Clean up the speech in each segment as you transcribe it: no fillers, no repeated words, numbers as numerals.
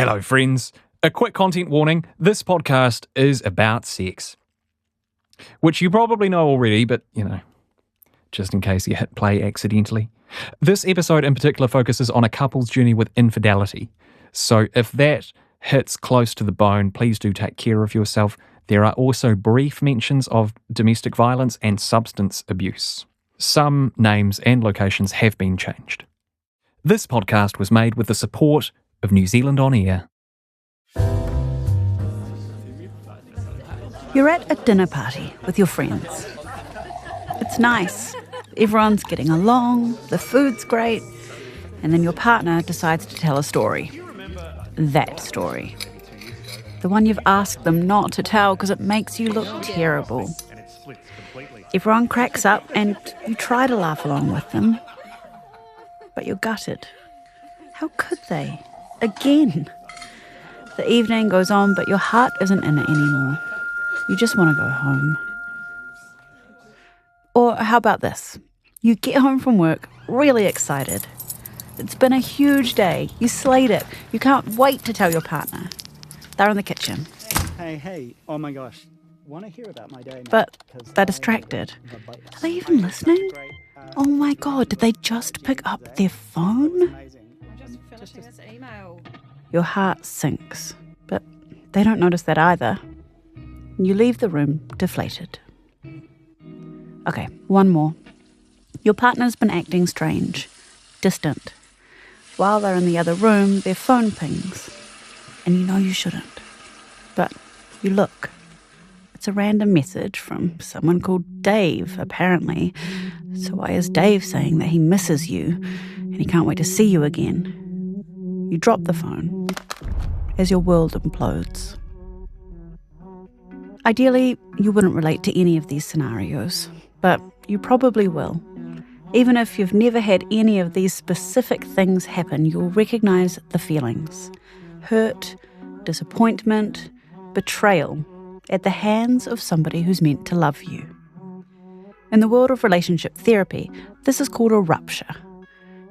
Hello, friends. A quick content warning. This podcast is about sex, which you probably know already, but, just in case you hit play accidentally. This episode in particular focuses on a couple's journey with infidelity. So if that hits close to the bone, please do take care of yourself. There are also brief mentions of domestic violence and substance abuse. Some names and locations have been changed. This podcast was made with the support of New Zealand On Air. You're at a dinner party with your friends. It's nice. Everyone's getting along, the food's great, and then your partner decides to tell a story. That story. The one you've asked them not to tell because it makes you look terrible. Everyone cracks up and you try to laugh along with them, but you're gutted. How could they? Again. The evening goes on, but your heart isn't in it anymore. You just want to go home. Or how about this? You get home from work really excited. It's been a huge day. You slayed it. You can't wait to tell your partner. They're in the kitchen. Hey, oh my gosh. Want to hear about my day now? But they're distracted. Are they even listening? Oh my God, did they just pick up their phone? I'm just finishing this email. Your heart sinks, but they don't notice that either. You leave the room deflated. Okay, one more. Your partner's been acting strange, distant. While they're in the other room, their phone pings. And you know you shouldn't. But you look. It's a random message from someone called Dave, apparently. So why is Dave saying that he misses you and he can't wait to see you again? You drop the phone as your world implodes. Ideally, you wouldn't relate to any of these scenarios, but you probably will. Even if you've never had any of these specific things happen, you'll recognise the feelings. Hurt, disappointment, betrayal at the hands of somebody who's meant to love you. In the world of relationship therapy, this is called a rupture.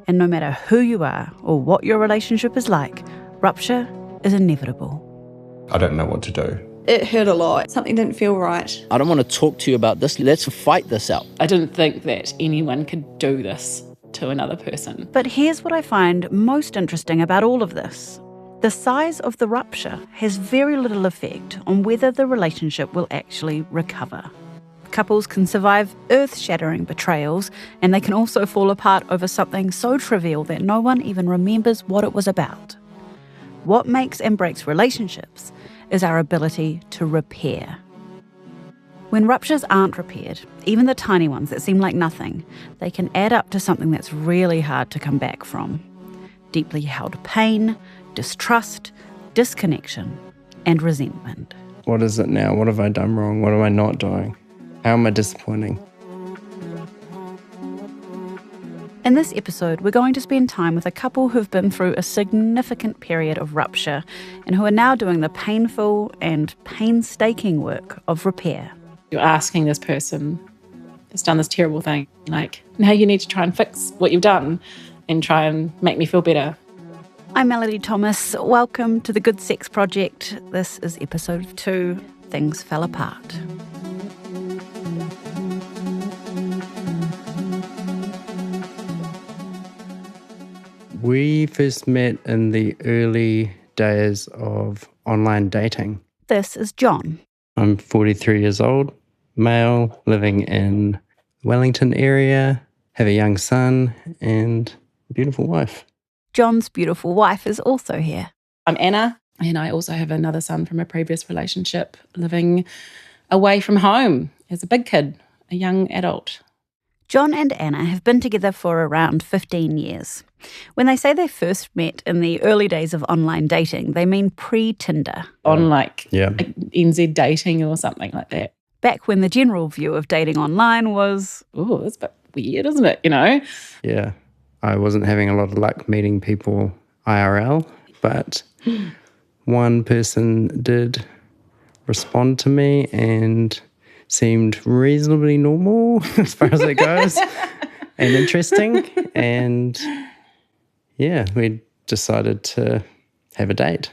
And no matter who you are or what your relationship is like, rupture is inevitable. I don't know what to do. It hurt a lot. Something didn't feel right. I don't want to talk to you about this. Let's fight this out. I didn't think that anyone could do this to another person. But here's what I find most interesting about all of this. The size of the rupture has very little effect on whether the relationship will actually recover. Couples can survive earth-shattering betrayals, and they can also fall apart over something so trivial that no one even remembers what it was about. What makes and breaks relationships is our ability to repair. When ruptures aren't repaired, even the tiny ones that seem like nothing, they can add up to something that's really hard to come back from. Deeply held pain, distrust, disconnection, and resentment. What is it now? What have I done wrong? What am I not doing? How am I disappointing? In this episode, we're going to spend time with a couple who've been through a significant period of rupture and who are now doing the painful and painstaking work of repair. You're asking this person who's done this terrible thing, like, now you need to try and fix what you've done and try and make me feel better. I'm Melody Thomas. Welcome to the Good Sex Project. This is episode 2, Things Fell Apart. We first met in the early days of online dating. This is John. I'm 43 years old, male, living in Wellington area, have a young son and a beautiful wife. John's beautiful wife is also here. I'm Anna, and I also have another son from a previous relationship living away from home as a big kid, a young adult. John and Anna have been together for around 15 years. When they say they first met in the early days of online dating, they mean pre-Tinder. On NZ dating or something like that. Back when the general view of dating online was, Oh, that's a bit weird, isn't it, Yeah, I wasn't having a lot of luck meeting people IRL, but one person did respond to me and seemed reasonably normal as far as it goes and interesting. And yeah, we decided to have a date.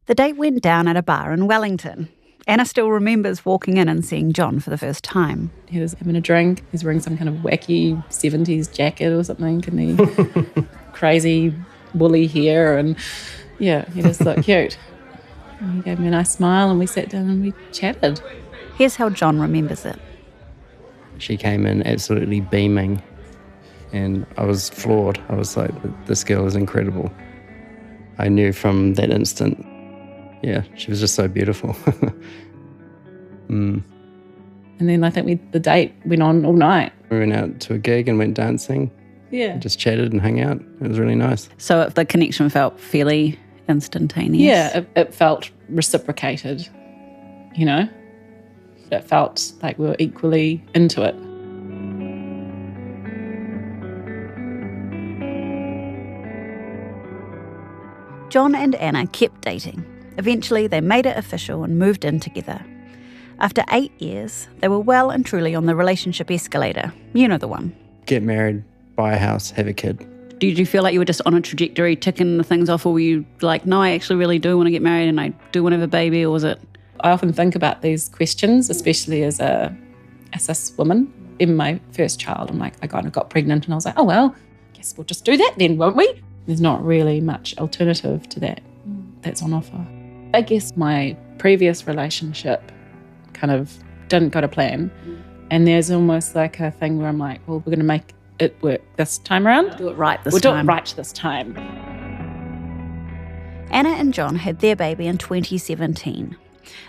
The date went down at a bar in Wellington. Anna still remembers walking in and seeing John for the first time. He was having a drink. He's wearing some kind of wacky 70s jacket or something, and he crazy woolly hair, and yeah, he just looked cute. And he gave me a nice smile and we sat down and we chatted. Here's how John remembers it. She came in absolutely beaming and I was floored. I was like, this girl is incredible. I knew from that instant, yeah, she was just so beautiful. And then I think the date went on all night. We went out to a gig and went dancing. Yeah. Just chatted and hung out. It was really nice. So the connection felt fairly instantaneous. Yeah, it felt reciprocated, you know? It felt like we were equally into it. John and Anna kept dating. Eventually, they made it official and moved in together. After 8 years, they were well and truly on the relationship escalator. You know the one. Get married, buy a house, have a kid. Did you feel like you were just on a trajectory, ticking the things off, or were you like, no, I actually really do want to get married and I do want to have a baby, or was it? I often think about these questions, especially as a cis woman. Even my first child, I'm like, I kind of got pregnant and I was like, oh, well, I guess we'll just do that then, won't we? There's not really much alternative to that that's on offer. I guess my previous relationship kind of didn't go to plan. And there's almost like a thing where I'm like, well, we're going to make it work this time around. Do it right this time. time. We'll do it right this time. Anna and John had their baby in 2017.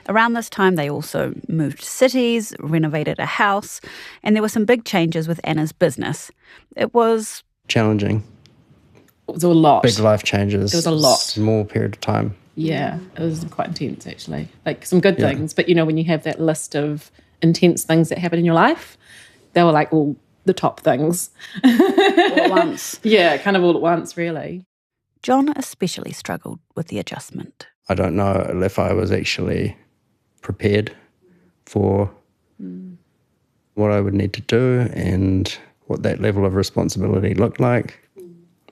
Around this time, they also moved cities, renovated a house, and there were some big changes with Anna's business. It was challenging. It was a lot. Big life changes. It was a lot. Small period of time. Yeah, it was quite intense, actually. Like some good things, but, you know, when you have that list of intense things that happen in your life, they were like all the top things. all at once. Yeah, kind of all at once, really. John especially struggled with the adjustment. I don't know if I was actually prepared for what I would need to do and what that level of responsibility looked like.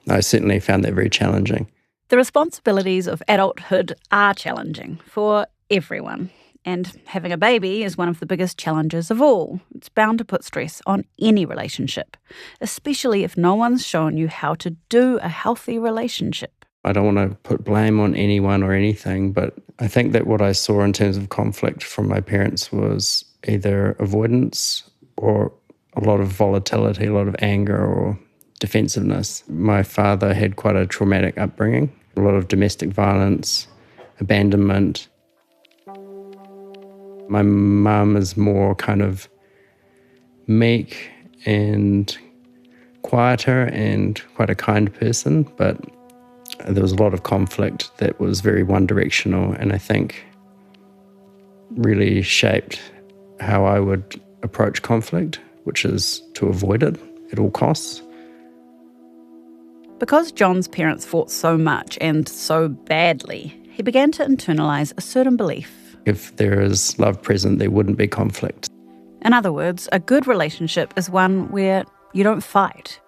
I certainly found that very challenging. The responsibilities of adulthood are challenging for everyone. And having a baby is one of the biggest challenges of all. It's bound to put stress on any relationship, especially if no one's shown you how to do a healthy relationship. I don't want to put blame on anyone or anything, but I think that what I saw in terms of conflict from my parents was either avoidance or a lot of volatility, a lot of anger or defensiveness. My father had quite a traumatic upbringing, a lot of domestic violence, abandonment. My mum is more kind of meek and quieter and quite a kind person, but there was a lot of conflict that was very one-directional and I think really shaped how I would approach conflict, which is to avoid it at all costs. Because John's parents fought so much and so badly, he began to internalise a certain belief. If there is love present, there wouldn't be conflict. In other words, a good relationship is one where you don't fight.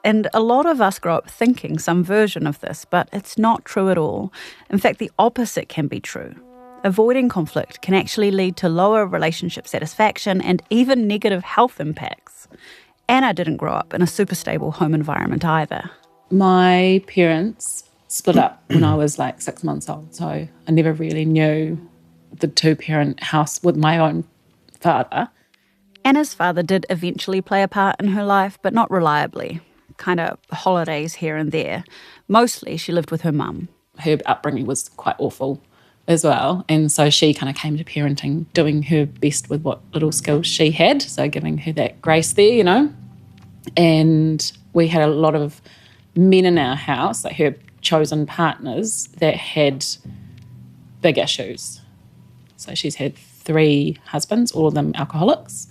And a lot of us grow up thinking some version of this, but it's not true at all. In fact, the opposite can be true. Avoiding conflict can actually lead to lower relationship satisfaction and even negative health impacts. Anna didn't grow up in a super stable home environment either. My parents split up when I was like 6 months old, so I never really knew the two-parent house with my own father. Anna's father did eventually play a part in her life, but not reliably. Kind of holidays here and there. Mostly she lived with her mum. Her upbringing was quite awful as well, and so she kind of came to parenting doing her best with what little skills she had, so giving her that grace there, you know. And we had a lot of men in our house, like her chosen partners, that had big issues. So she's had 3 husbands, all of them alcoholics.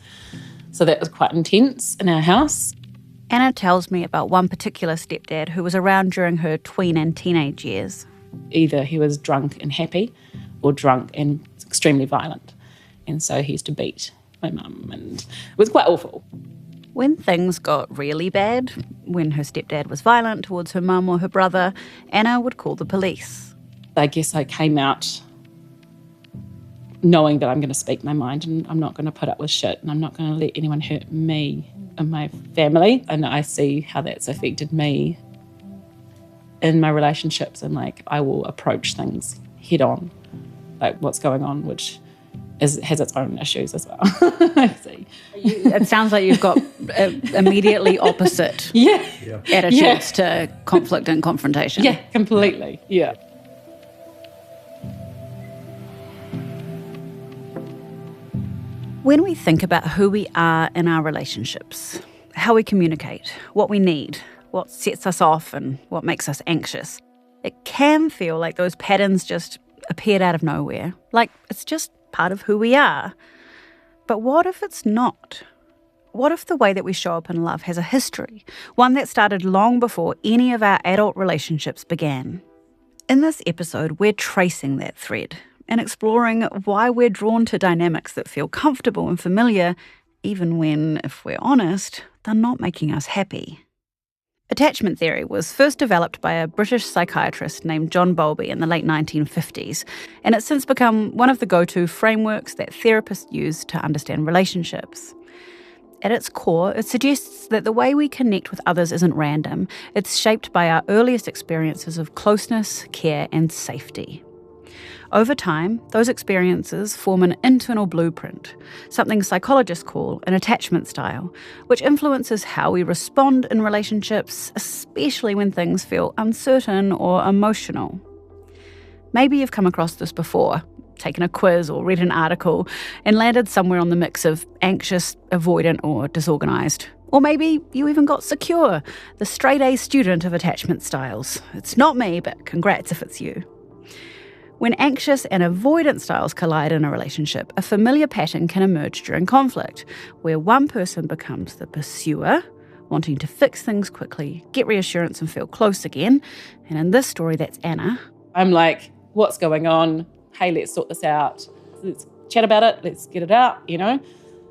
So that was quite intense in our house. Anna tells me about one particular stepdad who was around during her tween and teenage years. Either he was drunk and happy or drunk and extremely violent. And so he used to beat my mum, and it was quite awful. When things got really bad, when her stepdad was violent towards her mum or her brother, Anna would call the police. I guess I came out knowing that I'm going to speak my mind and I'm not going to put up with shit and I'm not going to let anyone hurt me and my family. And I see how that's affected me in my relationships, and like I will approach things head on, like what's going on, which has its own issues as well. I see. It sounds like you've got immediately opposite attitudes to conflict and confrontation. Yeah, completely. Yeah. When we think about who we are in our relationships, how we communicate, what we need, what sets us off and what makes us anxious, it can feel like those patterns just appeared out of nowhere, like it's just part of who we are. But what if it's not? What if the way that we show up in love has a history, one that started long before any of our adult relationships began? In this episode, we're tracing that thread and exploring why we're drawn to dynamics that feel comfortable and familiar, even when, if we're honest, they're not making us happy. Attachment theory was first developed by a British psychiatrist named John Bowlby in the late 1950s, and it's since become one of the go-to frameworks that therapists use to understand relationships. At its core, it suggests that the way we connect with others isn't random. It's shaped by our earliest experiences of closeness, care, and safety. Over time, those experiences form an internal blueprint, something psychologists call an attachment style, which influences how we respond in relationships, especially when things feel uncertain or emotional. Maybe you've come across this before, taken a quiz or read an article, and landed somewhere on the mix of anxious, avoidant, or disorganised. Or maybe you even got secure, the straight-A student of attachment styles. It's not me, but congrats if it's you. When anxious and avoidant styles collide in a relationship, a familiar pattern can emerge during conflict, where one person becomes the pursuer, wanting to fix things quickly, get reassurance and feel close again. And in this story, that's Anna. I'm like, what's going on? Hey, let's sort this out. Let's chat about it. Let's get it out, you know?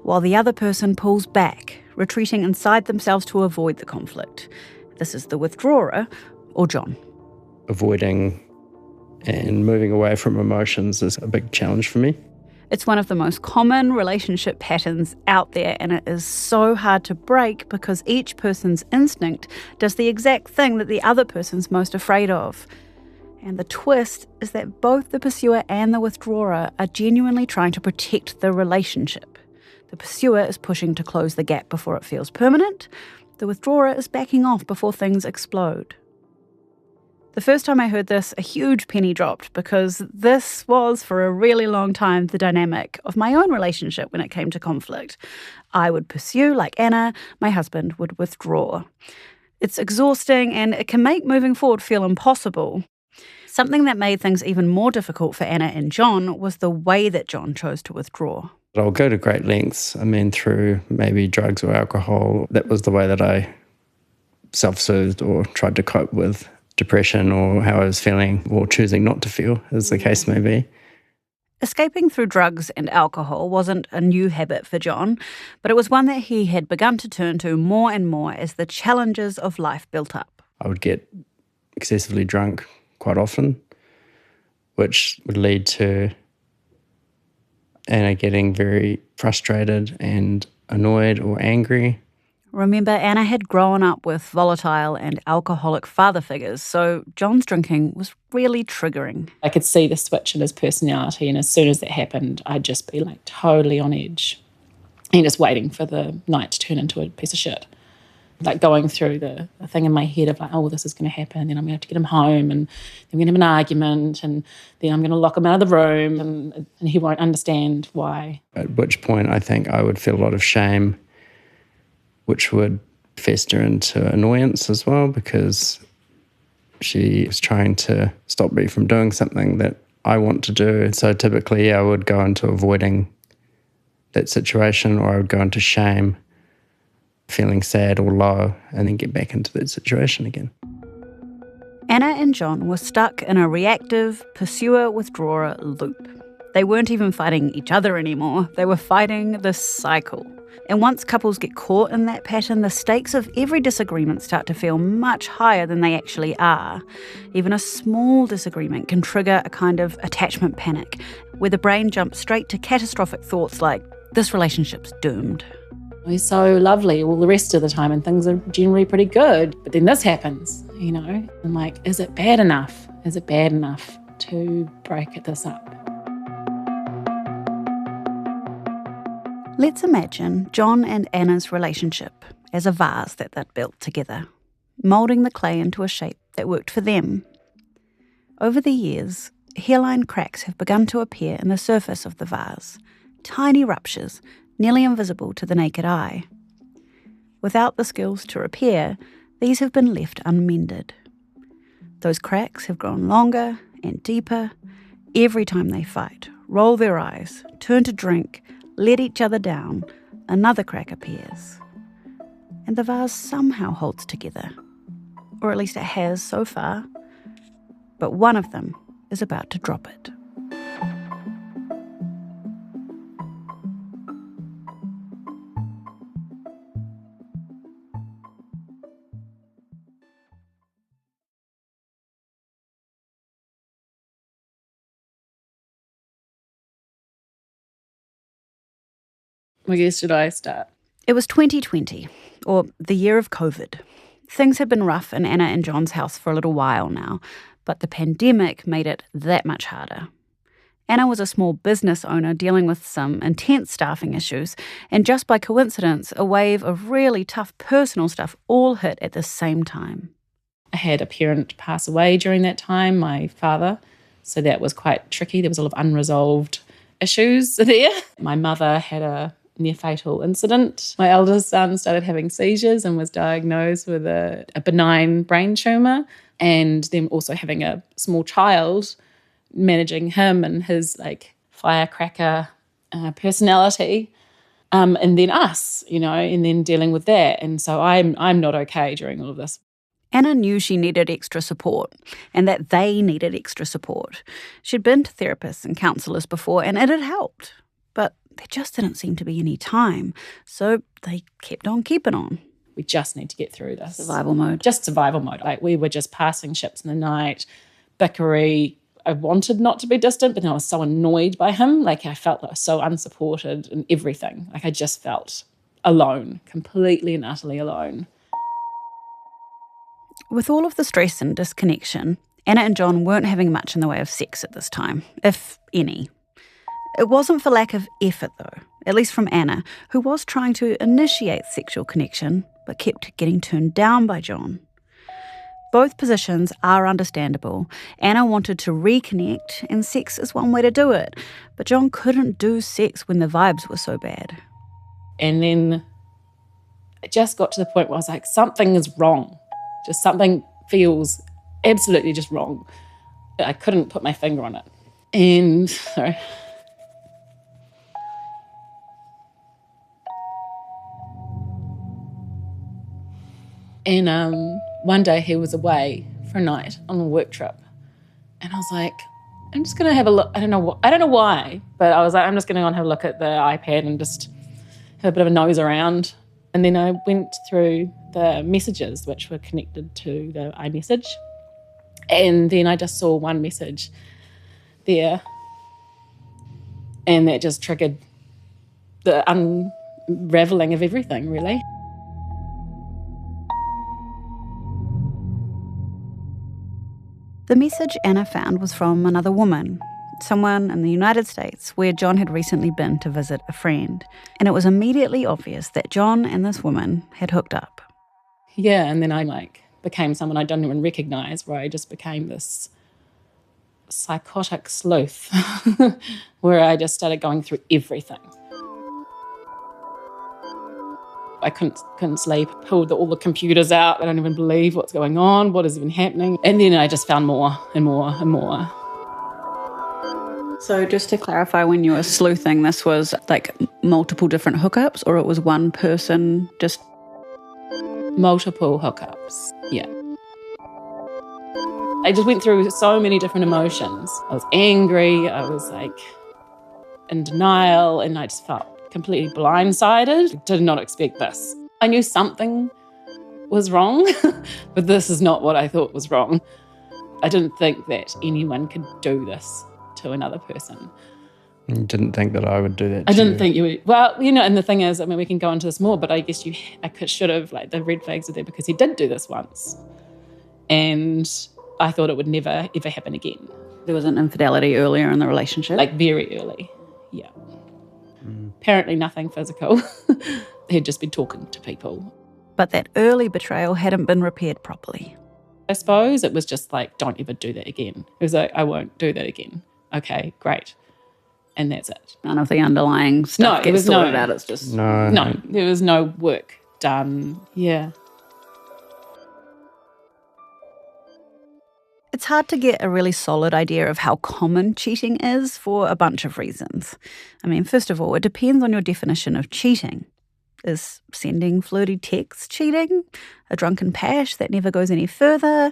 While the other person pulls back, retreating inside themselves to avoid the conflict. This is the withdrawer, or John. Avoiding and moving away from emotions is a big challenge for me. It's one of the most common relationship patterns out there, and it is so hard to break because each person's instinct does the exact thing that the other person's most afraid of. And the twist is that both the pursuer and the withdrawer are genuinely trying to protect the relationship. The pursuer is pushing to close the gap before it feels permanent. The withdrawer is backing off before things explode. The first time I heard this, a huge penny dropped, because this was, for a really long time, the dynamic of my own relationship when it came to conflict. I would pursue like Anna, my husband would withdraw. It's exhausting and it can make moving forward feel impossible. Something that made things even more difficult for Anna and John was the way that John chose to withdraw. I'll go to great lengths, through maybe drugs or alcohol. That was the way that I self-soothed or tried to cope with depression or how I was feeling, or choosing not to feel, as the case may be. Escaping through drugs and alcohol wasn't a new habit for John, but it was one that he had begun to turn to more and more as the challenges of life built up. I would get excessively drunk quite often, which would lead to Anna getting very frustrated and annoyed or angry. Remember, Anna had grown up with volatile and alcoholic father figures, so John's drinking was really triggering. I could see the switch in his personality, and as soon as that happened, I'd just be like totally on edge and just waiting for the night to turn into a piece of shit. Like going through the thing in my head of like, oh, this is going to happen, then I'm going to have to get him home, and then we're going to have an argument, and then I'm going to lock him out of the room, and he won't understand why. At which point I think I would feel a lot of shame, which would fester into annoyance as well, because she was trying to stop me from doing something that I want to do. So typically I would go into avoiding that situation, or I would go into shame, feeling sad or low, and then get back into that situation again. Anna and John were stuck in a reactive pursuer-withdrawer loop. They weren't even fighting each other anymore. They were fighting the cycle. And once couples get caught in that pattern, the stakes of every disagreement start to feel much higher than they actually are. Even a small disagreement can trigger a kind of attachment panic, where the brain jumps straight to catastrophic thoughts like, this relationship's doomed. He's so lovely all the rest of the time and things are generally pretty good. But then this happens, I'm like, is it bad enough? Is it bad enough to break this up? Let's imagine John and Anna's relationship as a vase that they'd built together, moulding the clay into a shape that worked for them. Over the years, hairline cracks have begun to appear in the surface of the vase, tiny ruptures, nearly invisible to the naked eye. Without the skills to repair, these have been left unmended. Those cracks have grown longer and deeper. Every time they fight, roll their eyes, turn to drink, let each other down, another crack appears. And the vase somehow holds together. Or at least it has so far. But one of them is about to drop it. I guess should I start? It was 2020, or the year of COVID. Things had been rough in Anna and John's house for a little while now, but the pandemic made it that much harder. Anna was a small business owner dealing with some intense staffing issues, and just by coincidence, a wave of really tough personal stuff all hit at the same time. I had a parent pass away during that time, my father, so that was quite tricky. There was a lot of unresolved issues there. My mother had a near-fatal incident. My eldest son started having seizures and was diagnosed with a benign brain tumour, and then also having a small child, managing him and his firecracker personality, and then us, and then dealing with that. And so I'm not okay during all of this. Anna knew she needed extra support and that they needed extra support. She'd been to therapists and counsellors before and it had helped. But there just didn't seem to be any time, so they kept on keeping on. We just need to get through this. Survival mode. Just survival mode. We were just passing ships in the night, bickery. I wanted not to be distant, but then I was so annoyed by him. I felt so unsupported in everything. I just felt alone, completely and utterly alone. With all of the stress and disconnection, Anna and John weren't having much in the way of sex at this time, if any. It wasn't for lack of effort, though, at least from Anna, who was trying to initiate sexual connection, but kept getting turned down by John. Both positions are understandable. Anna wanted to reconnect, and sex is one way to do it, but John couldn't do sex when the vibes were so bad. And then it just got to the point where I was like, something is wrong. Just something feels absolutely just wrong. I couldn't put my finger on it. And sorry. And one day he was away for a night on a work trip. And I was like, I'm just going to have a look. I don't know why, but I was like, I'm just going to go and have a look at the iPad and just have a bit of a nose around. And then I went through the messages which were connected to the iMessage. And then I just saw one message there. And that just triggered the unravelling of everything, really. The message Anna found was from another woman, someone in the United States where John had recently been to visit a friend. And it was immediately obvious that John and this woman had hooked up. Yeah, and then I became someone I don't even recognise, where I just became this psychotic sleuth where I just started going through everything. I couldn't sleep, pulled all the computers out. I don't even believe what's going on, what is even happening. And then I just found more and more and more. So just to clarify, when you were sleuthing, this was multiple different hookups, or it was one person just... Multiple hookups, yeah. I just went through so many different emotions. I was angry, I was in denial, and I just felt completely blindsided. Did not expect this. I knew something was wrong, but this is not what I thought was wrong. I didn't think that anyone could do this to another person. You didn't think that I would do that to I didn't you? think you would. Well, and the thing is, we can go into this more, but I guess should have, the red flags are there because he did do this once. And I thought it would never, ever happen again. There was an infidelity earlier in the relationship. Very early, yeah. Apparently nothing physical. He'd just been talking to people. But that early betrayal hadn't been repaired properly. I suppose it was just don't ever do that again. It was I won't do that again. Okay, great. And that's it. None of the underlying stuff gets sorted out. It's just... No, there was no work done. Yeah. It's hard to get a really solid idea of how common cheating is for a bunch of reasons. First of all, it depends on your definition of cheating. Is sending flirty texts cheating? A drunken pash that never goes any further?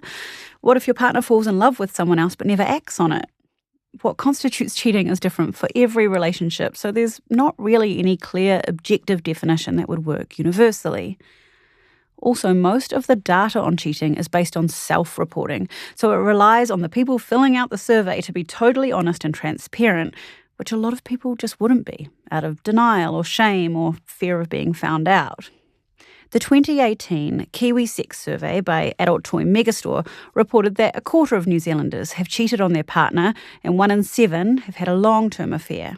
What if your partner falls in love with someone else but never acts on it? What constitutes cheating is different for every relationship, so there's not really any clear objective definition that would work universally. Also, most of the data on cheating is based on self-reporting, so it relies on the people filling out the survey to be totally honest and transparent, which a lot of people just wouldn't be, out of denial or shame or fear of being found out. The 2018 Kiwi Sex Survey by Adult Toy Megastore reported that a quarter of New Zealanders have cheated on their partner and 1 in 7 have had a long-term affair.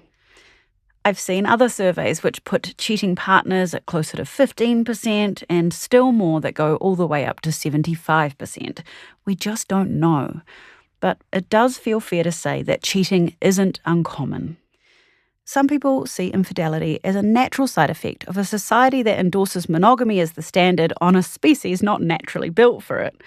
I've seen other surveys which put cheating partners at closer to 15% and still more that go all the way up to 75%. We just don't know. But it does feel fair to say that cheating isn't uncommon. Some people see infidelity as a natural side effect of a society that endorses monogamy as the standard on a species not naturally built for it.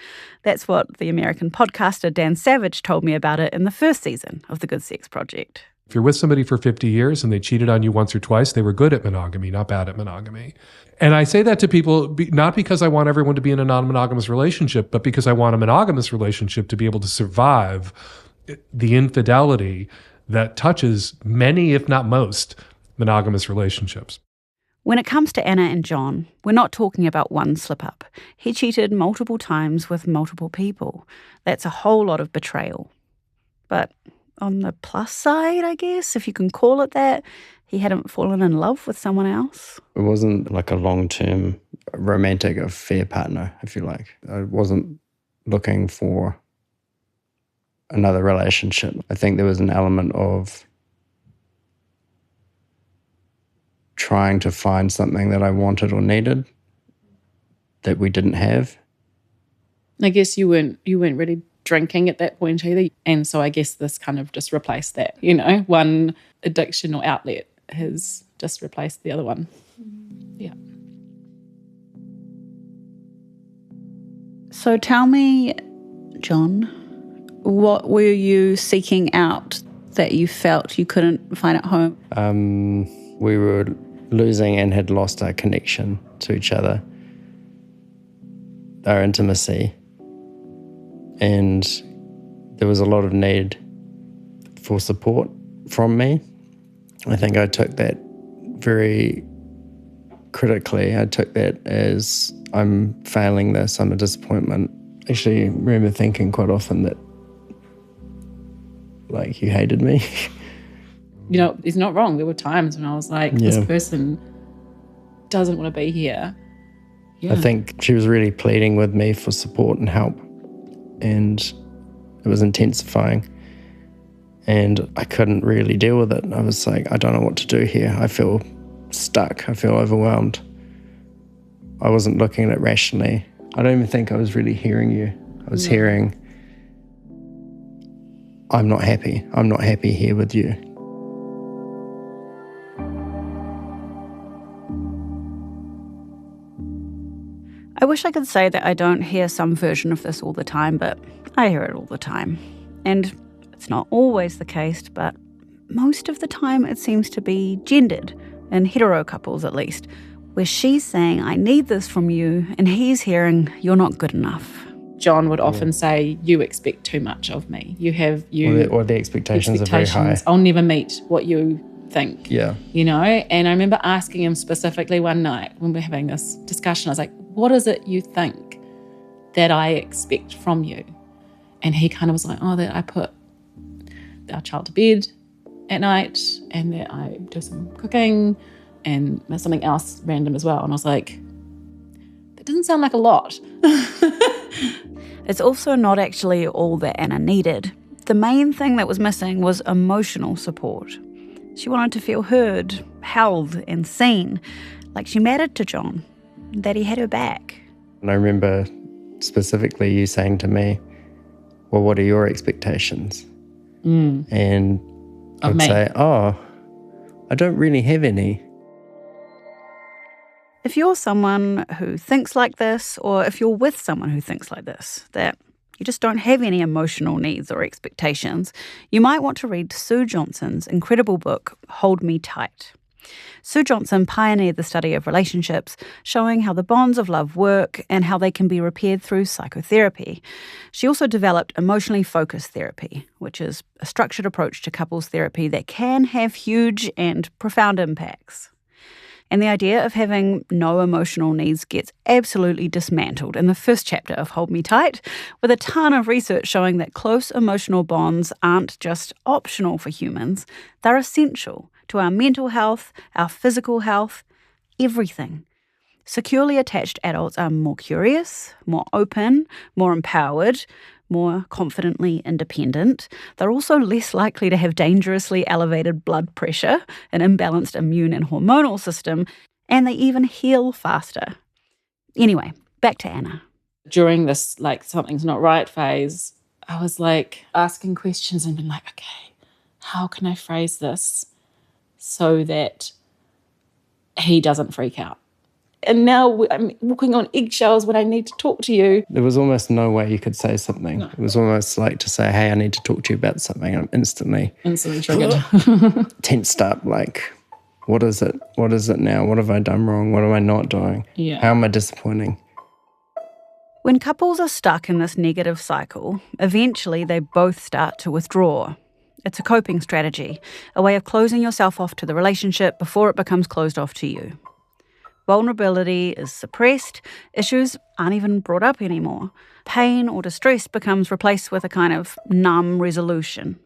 That's what the American podcaster Dan Savage told me about it in the first season of The Good Sex Project. If you're with somebody for 50 years and they cheated on you once or twice, they were good at monogamy, not bad at monogamy. And I say that to people not because I want everyone to be in a non-monogamous relationship, but because I want a monogamous relationship to be able to survive the infidelity that touches many, if not most, monogamous relationships. When it comes to Anna and John, we're not talking about one slip-up. He cheated multiple times with multiple people. That's a whole lot of betrayal. But on the plus side, I guess, if you can call it that, he hadn't fallen in love with someone else. It wasn't like a long-term romantic affair partner, if you like. I wasn't looking for another relationship. I think there was an element of trying to find something that I wanted or needed that we didn't have. I guess you weren't really drinking at that point either. And so I guess this kind of just replaced that, one addiction or outlet has just replaced the other one. Yeah. So tell me, John, what were you seeking out that you felt you couldn't find at home? We were losing and had lost our connection to each other, our intimacy. And there was a lot of need for support from me. I think I took that very critically. I took that as I'm failing this, I'm a disappointment. Actually, I remember thinking quite often that you hated me. He's not wrong. There were times when I was like, this person doesn't want to be here. Yeah. I think she was really pleading with me for support and help. And it was intensifying. And I couldn't really deal with it. I was like, I don't know what to do here. I feel stuck. I feel overwhelmed. I wasn't looking at it rationally. I don't even think I was really hearing you. I was hearing, I'm not happy. I'm not happy here with you. I wish I could say that I don't hear some version of this all the time, but I hear it all the time. And it's not always the case, but most of the time it seems to be gendered, in hetero couples at least, where she's saying, I need this from you, and he's hearing, you're not good enough. John would often say, you expect too much of me. Or the expectations are very high. I'll never meet what you think? Yeah. You know? And I remember asking him specifically one night when we were having this discussion, I was like, what is it you think that I expect from you? And he kind of was like, oh, that I put our child to bed at night and that I do some cooking and there's something else random as well. And I was like, that doesn't sound like a lot. It's also not actually all that Anna needed. The main thing that was missing was emotional support. She wanted to feel heard, held and seen, like she mattered to John, that he had her back. And I remember specifically you saying to me, well, what are your expectations? And I'd say, oh, I don't really have any. If you're someone who thinks like this, or if you're with someone who thinks like this, that you just don't have any emotional needs or expectations, you might want to read Sue Johnson's incredible book, Hold Me Tight. Sue Johnson pioneered the study of relationships, showing how the bonds of love work and how they can be repaired through psychotherapy. She also developed emotionally focused therapy, which is a structured approach to couples therapy that can have huge and profound impacts. And the idea of having no emotional needs gets absolutely dismantled in the first chapter of Hold Me Tight, with a ton of research showing that close emotional bonds aren't just optional for humans, they're essential to our mental health, our physical health, everything. Securely attached adults are more curious, more open, more empowered, more confidently independent. They're also less likely to have dangerously elevated blood pressure, an imbalanced immune and hormonal system, and they even heal faster. Anyway, back to Anna. During this, like, something's not right phase, I was like asking questions and been like, okay, how can I phrase this so that he doesn't freak out? And now I'm walking on eggshells when I need to talk to you. There was almost no way you could say something. No. It was almost like to say, hey, I need to talk to you about something. I'm instantly triggered. Tensed up, like, what is it? What is it now? What have I done wrong? What am I not doing? Yeah. How am I disappointing? When couples are stuck in this negative cycle, eventually they both start to withdraw. It's a coping strategy, a way of closing yourself off to the relationship before it becomes closed off to you. Vulnerability is suppressed, issues aren't even brought up anymore. Pain or distress becomes replaced with a kind of numb resolution.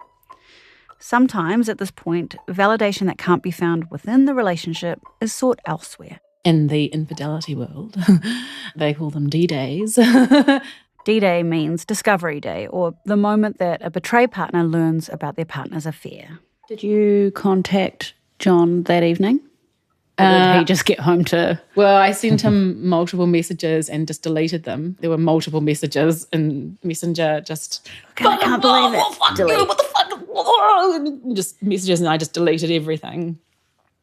Sometimes at this point, validation that can't be found within the relationship is sought elsewhere. In the infidelity world, they call them D-Days. D-Day means Discovery Day, or the moment that a betray partner learns about their partner's affair. Did you contact John that evening? Or did he just get home to... Well, I sent him multiple messages and just deleted them. There were multiple messages in Messenger, just... I can't believe it. Delete. What the fuck? Just messages, and I just deleted everything.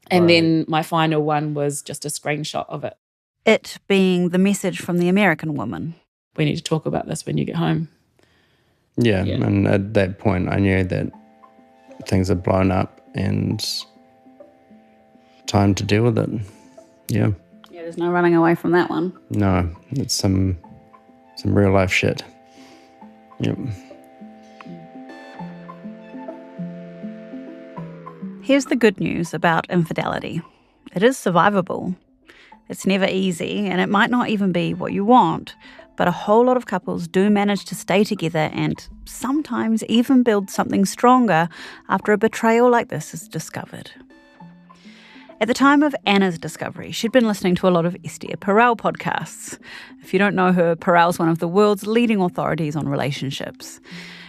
And then my final one was just a screenshot of it. It being the message from the American woman. We need to talk about this when you get home. Yeah, and at that point I knew that things had blown up and... time to deal with it. Yeah, there's no running away from that one. No, it's some real life shit. Yep. Here's the good news about infidelity. It is survivable. It's never easy, and it might not even be what you want, but a whole lot of couples do manage to stay together and sometimes even build something stronger after a betrayal like this is discovered. At the time of Anna's discovery, she'd been listening to a lot of Esther Perel podcasts. If you don't know her, Perel's one of the world's leading authorities on relationships.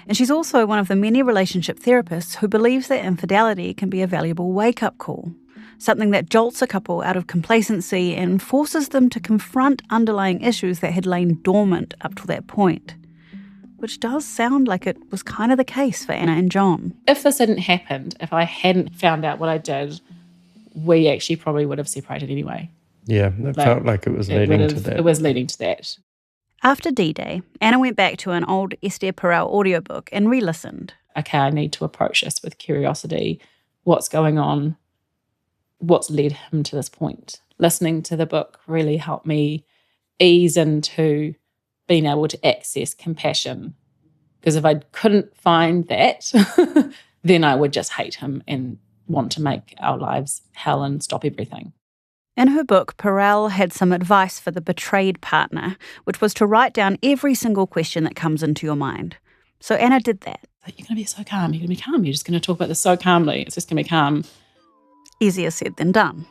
And she's also one of the many relationship therapists who believes that infidelity can be a valuable wake-up call, something that jolts a couple out of complacency and forces them to confront underlying issues that had lain dormant up to that point. Which does sound like it was kind of the case for Anna and John. If this hadn't happened, if I hadn't found out what I did, we actually probably would have separated anyway. Yeah, it felt like it was leading to that. It was leading to that. After D-Day, Anna went back to an old Esther Perel audiobook and re-listened. Okay, I need to approach this with curiosity. What's going on? What's led him to this point? Listening to the book really helped me ease into being able to access compassion. Because if I couldn't find that, then I would just hate him and want to make our lives hell and stop everything. In her book, Perel had some advice for the betrayed partner, which was to write down every single question that comes into your mind. So Anna did that. You're going to be so calm. You're going to be calm. You're just going to talk about this so calmly. It's just going to be calm. Easier said than done.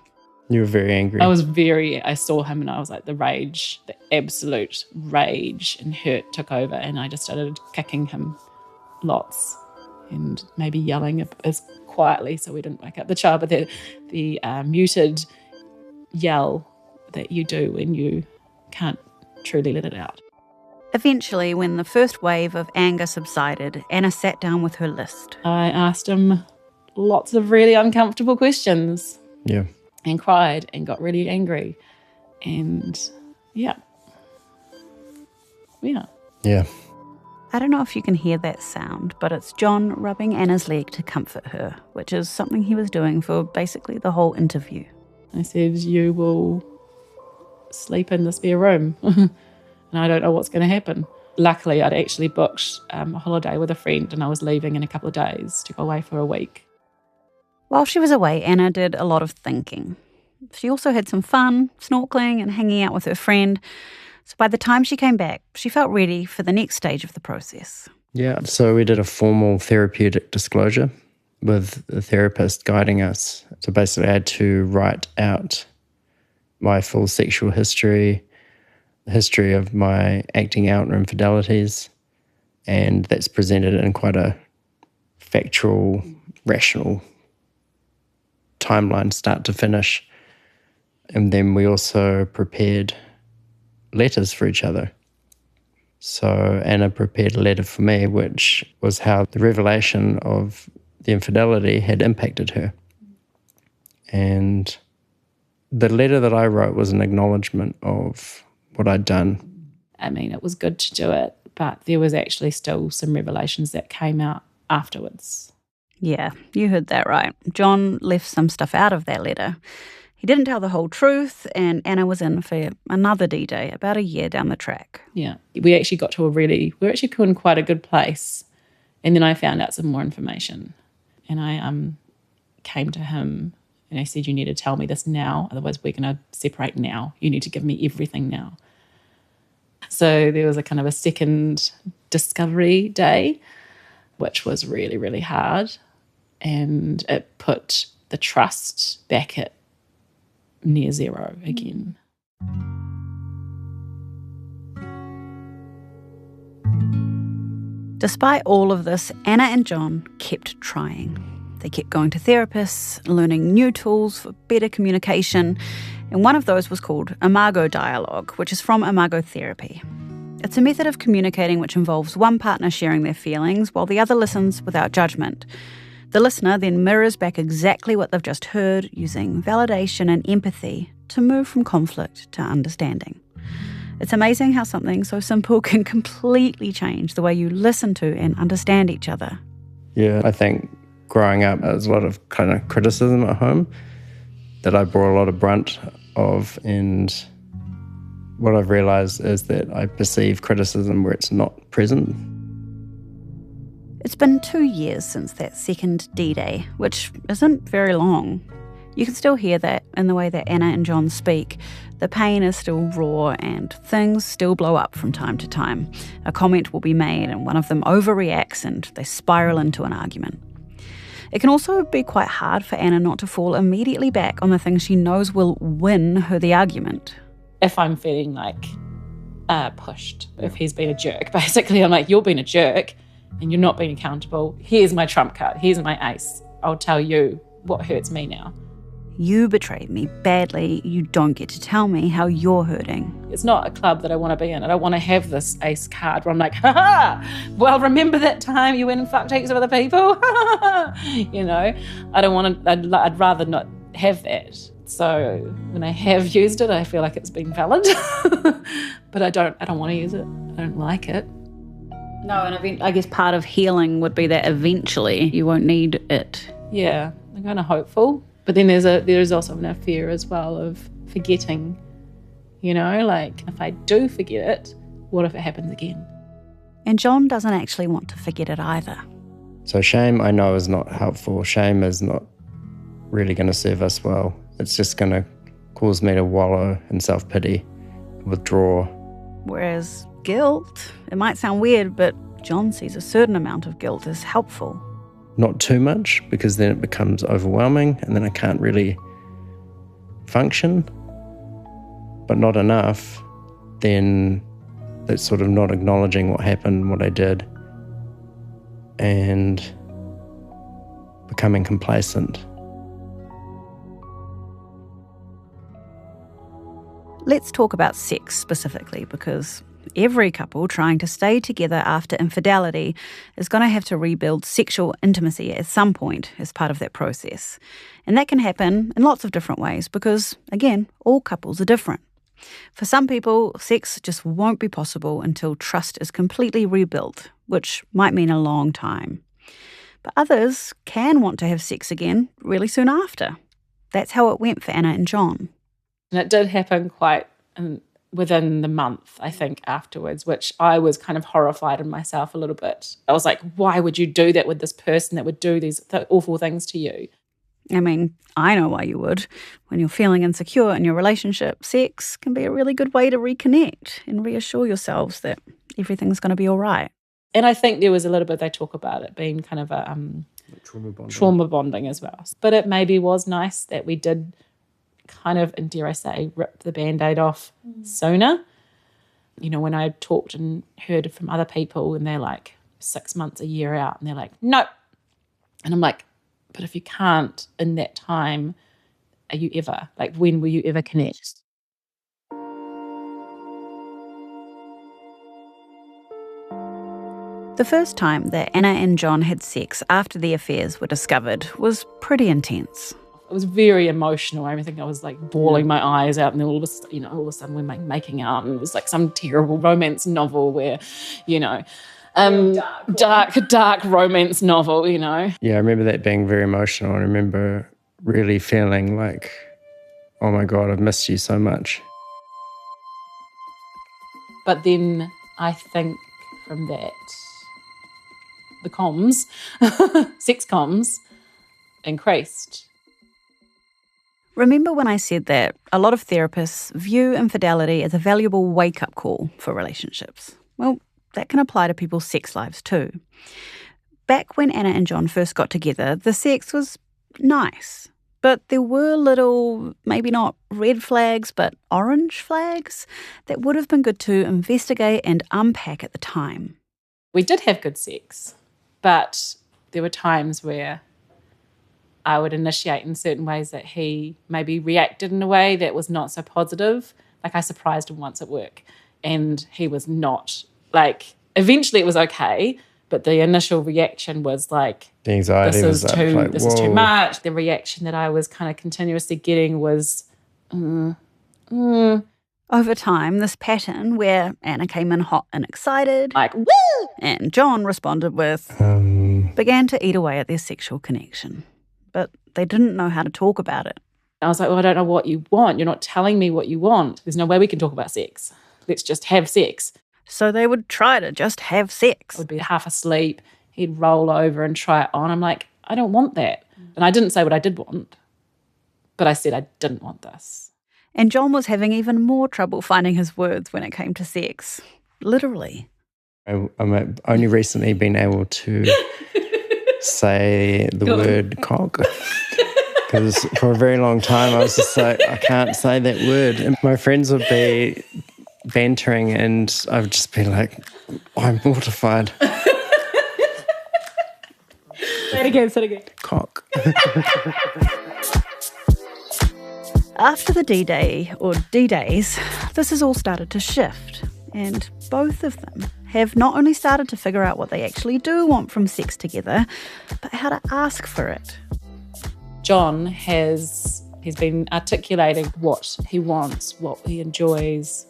You were very angry. I saw him and I was like, the rage, the absolute rage and hurt took over, and I just started kicking him lots and maybe yelling as quietly so we didn't wake up the child, but the muted yell that you do when you can't truly let it out. Eventually, when the first wave of anger subsided, Anna sat down with her list. I asked him lots of really uncomfortable questions. Yeah. And cried and got really angry. And yeah. I don't know if you can hear that sound, but it's John rubbing Anna's leg to comfort her, which is something he was doing for basically the whole interview. I said, you will sleep in the spare room and I don't know what's going to happen. Luckily, I'd actually booked a holiday with a friend and I was leaving in a couple of days to go away for a week. While she was away, Anna did a lot of thinking. She also had some fun, snorkeling and hanging out with her friend. So by the time she came back, she felt ready for the next stage of the process. Yeah, so we did a formal therapeutic disclosure with the therapist guiding us. So basically I had to write out my full sexual history, the history of my acting out or infidelities, and that's presented in quite a factual, rational timeline, start to finish. And then we also prepared letters for each other. So Anna prepared a letter for me, which was how the revelation of the infidelity had impacted her. And the letter that I wrote was an acknowledgement of what I'd done. I mean, it was good to do it, but there was actually still some revelations that came out afterwards. Yeah, you heard that right. John left some stuff out of that letter. He didn't tell the whole truth, and Anna was in for another D-Day about a year down the track. Yeah, we actually got to we were actually in quite a good place. And then I found out some more information. And I came to him and I said, you need to tell me this now, otherwise we're going to separate now. You need to give me everything now. So there was a kind of a second discovery day, which was really, really hard. And it put the trust back at near zero again. Despite all of this, Anna and John kept trying. They kept going to therapists, learning new tools for better communication, and one of those was called Imago Dialogue, which is from Imago Therapy. It's a method of communicating which involves one partner sharing their feelings while the other listens without judgment. The listener then mirrors back exactly what they've just heard, using validation and empathy to move from conflict to understanding. It's amazing how something so simple can completely change the way you listen to and understand each other. Yeah, I think growing up, there was a lot of kind of criticism at home that I bore a lot of brunt of, and what I've realised is that I perceive criticism where it's not present. It's been 2 years since that second D-Day, which isn't very long. You can still hear that in the way that Anna and John speak. The pain is still raw and things still blow up from time to time. A comment will be made and one of them overreacts and they spiral into an argument. It can also be quite hard for Anna not to fall immediately back on the things she knows will win her the argument. If I'm feeling like pushed, if he's been a jerk, basically I'm like, you're being a jerk and you're not being accountable. Here's my trump card. Here's my ace. I'll tell you what hurts me now. You betrayed me badly. You don't get to tell me how you're hurting. It's not a club that I want to be in. I don't want to have this ace card where I'm like, ha-ha, well, remember that time you went and fucked heaps of other people? You know, I don't want to, I'd rather not have that. So when I have used it, I feel like it's been valid. But I don't want to use it. I don't like it. No, and I guess part of healing would be that eventually you won't need it. Yeah, I'm kind of hopeful. But then there's also a fear as well of forgetting, you know, like if I do forget it, what if it happens again? And John doesn't actually want to forget it either. So shame, I know, is not helpful. Shame is not really going to serve us well. It's just going to cause me to wallow in self-pity, withdraw. Whereas guilt, it might sound weird, but John sees a certain amount of guilt as helpful. Not too much, because then it becomes overwhelming and then I can't really function. But not enough, then that's sort of not acknowledging what happened, what I did, and becoming complacent. Let's talk about sex specifically, because every couple trying to stay together after infidelity is going to have to rebuild sexual intimacy at some point as part of that process. And that can happen in lots of different ways because, again, all couples are different. For some people, sex just won't be possible until trust is completely rebuilt, which might mean a long time. But others can want to have sex again really soon after. That's how it went for Anna and John. And it did happen quite within the month, I think, afterwards, which I was kind of horrified in myself a little bit. I was like, why would you do that with this person that would do these awful things to you? I mean, I know why you would. When you're feeling insecure in your relationship, sex can be a really good way to reconnect and reassure yourselves that everything's going to be all right. And I think there was a little bit, they talk about it being kind of a trauma bonding as well. But it maybe was nice that we did kind of, and dare I say, rip the Band-Aid off sooner. You know, when I talked and heard from other people and they're like 6 months, a year out, and they're like, no. And I'm like, but if you can't in that time, are you ever, like, when will you ever connect? The first time that Anna and John had sex after the affairs were discovered was pretty intense. It was very emotional. I think I was like bawling my eyes out, and then all of a sudden we're making out, and it was like some terrible romance novel where, you know, dark romance novel, you know. Yeah, I remember that being very emotional. I remember really feeling like, oh my God, I've missed you so much. But then I think from that, the comms, sex comms, increased. Remember when I said that a lot of therapists view infidelity as a valuable wake-up call for relationships? Well, that can apply to people's sex lives too. Back when Anna and John first got together, the sex was nice, but there were little, maybe not red flags, but orange flags that would have been good to investigate and unpack at the time. We did have good sex, but there were times where I would initiate in certain ways that he maybe reacted in a way that was not so positive. Like I surprised him once at work and he was not, like, eventually it was okay, but the initial reaction was like, the anxiety this is too much. The reaction that I was kind of continuously getting was, Over time, this pattern where Anna came in hot and excited, like, woo! and John responded with, began to eat away at their sexual connection. But they didn't know how to talk about it. I was like, well, I don't know what you want. You're not telling me what you want. There's no way we can talk about sex. Let's just have sex. So they would try to just have sex. I would be half asleep. He'd roll over and try it on. I'm like, I don't want that. And I didn't say what I did want, but I said I didn't want this. And John was having even more trouble finding his words when it came to sex. Literally. I'm only recently been able to say the word cock. Because for a very long time I was just like, I can't say that word. And my friends would be bantering and I would just be like, I'm mortified. Say it again. Cock. After the D-Day, or D-Days, this has all started to shift. And both of them have not only started to figure out what they actually do want from sex together, but how to ask for it. John he's been articulating what he wants, what he enjoys.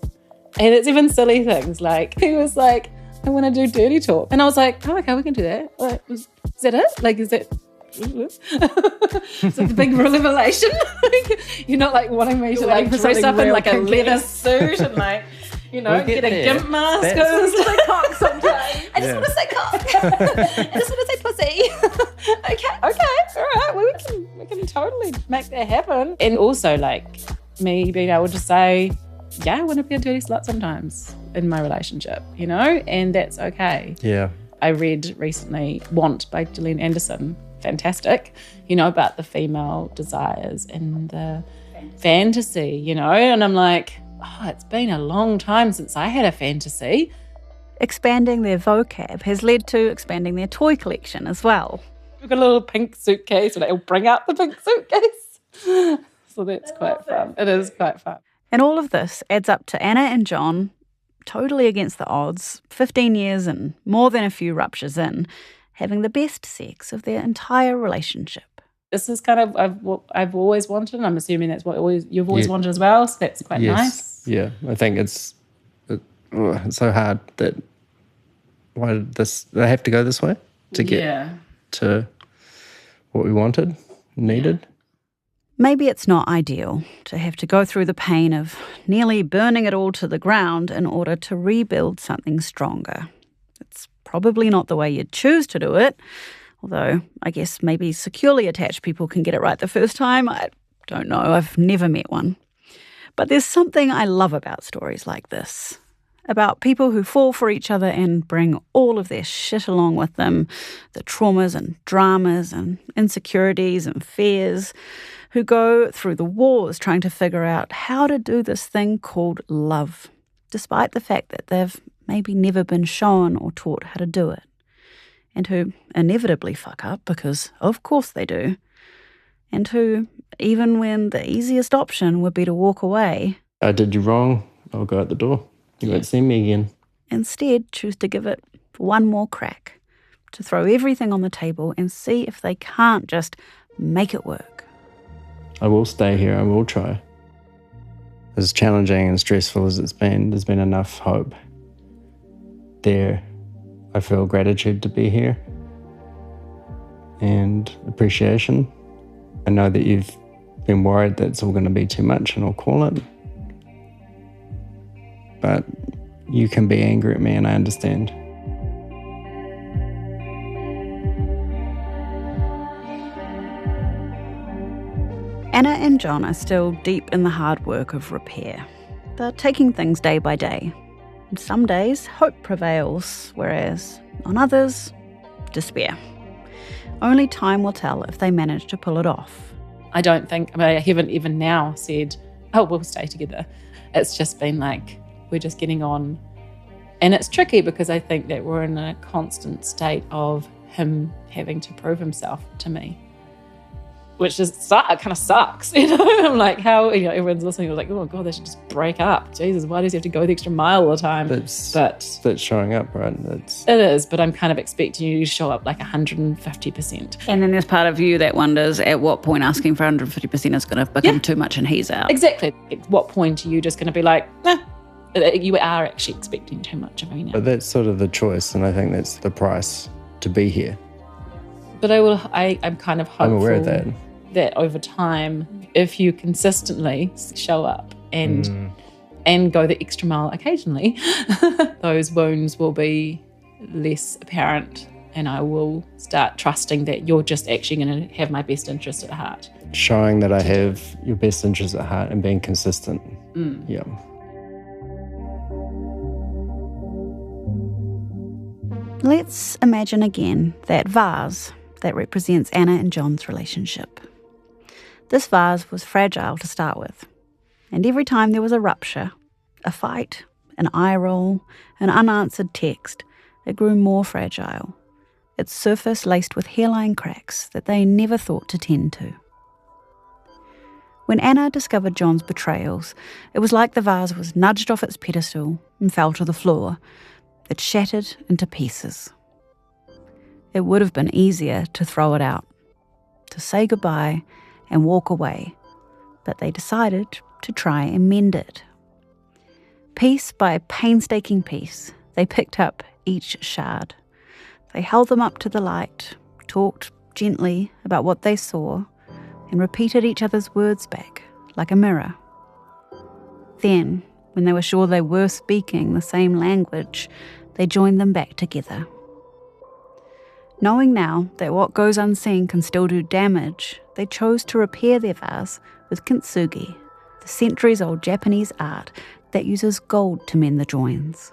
And it's even silly things, like he was like, I want to do dirty talk. And I was like, oh, okay, we can do that. Like, is that it? Like, is that... It's like a big revelation. Like, you're not like wanting me to like dress up in like a leather suit and like, you know, get a gimp mask. That's like cock sometimes. I just want to say cock. I just want to say pussy. Okay, all right. Well, we can totally make that happen. And also, like, me being able to say, yeah, I want to be a dirty slut sometimes in my relationship, you know, and that's okay. Yeah. I read recently Want by Gillian Anderson, fantastic, you know, about the female desires and the fantasy, you know, and I'm like, oh, it's been a long time since I had a fantasy. Expanding their vocab has led to expanding their toy collection as well. We've got a little pink suitcase, and it'll bring out the pink suitcase. So that's quite fun. It is quite fun. And all of this adds up to Anna and John, totally against the odds, 15 years and more than a few ruptures in, having the best sex of their entire relationship. This is kind of what I've always wanted, and I'm assuming that's what you've always wanted as well, so that's quite nice. Yeah, I think it's so hard that they have to go this way to get to what we wanted, needed. Maybe it's not ideal to have to go through the pain of nearly burning it all to the ground in order to rebuild something stronger. It's probably not the way you'd choose to do it, although I guess maybe securely attached people can get it right the first time. I don't know, I've never met one. But there's something I love about stories like this, about people who fall for each other and bring all of their shit along with them, the traumas and dramas and insecurities and fears, who go through the wars trying to figure out how to do this thing called love, despite the fact that they've maybe never been shown or taught how to do it, and who inevitably fuck up because of course they do, and who, even when the easiest option would be to walk away, I did you wrong, I'll go out the door. You won't see me again. Instead choose to give it one more crack, to throw everything on the table and see if they can't just make it work. I will stay here, I will try. As challenging and stressful as it's been, there's been enough hope there. I feel gratitude to be here and appreciation. I know that you've been worried that it's all going to be too much and I'll call it. But you can be angry at me and I understand. Anna and John are still deep in the hard work of repair. They're taking things day by day. And some days, hope prevails, whereas on others, despair. Only time will tell if they manage to pull it off. I haven't even now said, oh, we'll stay together. It's just been like, we're just getting on. And it's tricky because I think that we're in a constant state of him having to prove himself to me, which is kind of sucks, you know. I'm like, how, you know, everyone's listening, they're like, oh God, they should just break up. Jesus, why does he have to go the extra mile all the time? That's showing up, right? It is, but I'm kind of expecting you to show up like 150%. And then there's part of you that wonders at what point asking for 150% is going to become too much and he's out. Exactly. At what point are you just going to be like, nah, you are actually expecting too much of me now. But that's sort of the choice, and I think that's the price to be here. But I'm kind of hopeful. I'm aware of that. That over time, if you consistently show up and go the extra mile occasionally, those wounds will be less apparent, and I will start trusting that you're just actually going to have my best interest at heart. Showing that I have your best interest at heart and being consistent. Yeah. Let's imagine again that vase that represents Anna and John's relationship. This vase was fragile to start with, and every time there was a rupture, a fight, an eye roll, an unanswered text, it grew more fragile, its surface laced with hairline cracks that they never thought to tend to. When Anna discovered John's betrayals, it was like the vase was nudged off its pedestal and fell to the floor. It shattered into pieces. It would have been easier to throw it out, to say goodbye and walk away, but they decided to try and mend it. Piece by painstaking piece, they picked up each shard. They held them up to the light, talked gently about what they saw, and repeated each other's words back like a mirror. Then, when they were sure they were speaking the same language, they join them back together. Knowing now that what goes unseen can still do damage, they chose to repair their vase with kintsugi, the centuries-old Japanese art that uses gold to mend the joins.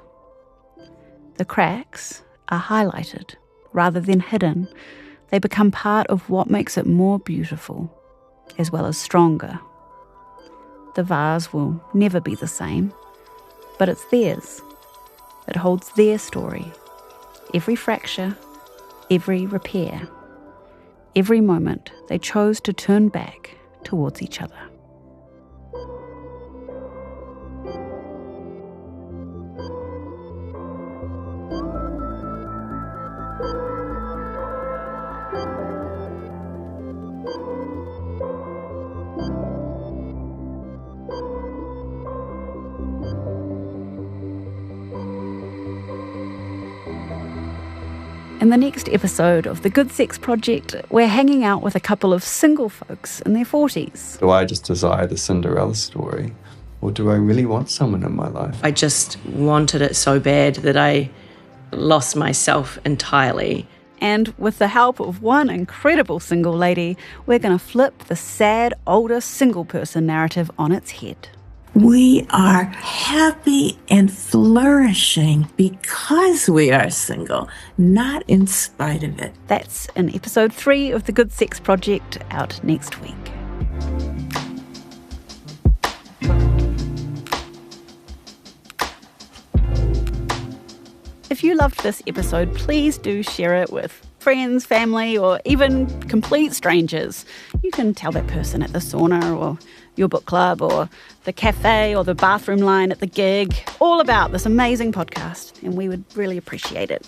The cracks are highlighted rather than hidden. They become part of what makes it more beautiful, as well as stronger. The vase will never be the same, but it's theirs. It holds their story. Every fracture, every repair, every moment they chose to turn back towards each other. In the next episode of The Good Sex Project, we're hanging out with a couple of single folks in their 40s. Do I just desire the Cinderella story, or do I really want someone in my life? I just wanted it so bad that I lost myself entirely. And with the help of one incredible single lady, we're going to flip the sad, older single person narrative on its head. We are happy and flourishing because we are single, not in spite of it. That's in episode 3 of The Good Sex Project, out next week. If you loved this episode, please do share it with friends, family, or even complete strangers. You can tell that person at the sauna or your book club or the cafe or the bathroom line at the gig all about this amazing podcast, and we would really appreciate it.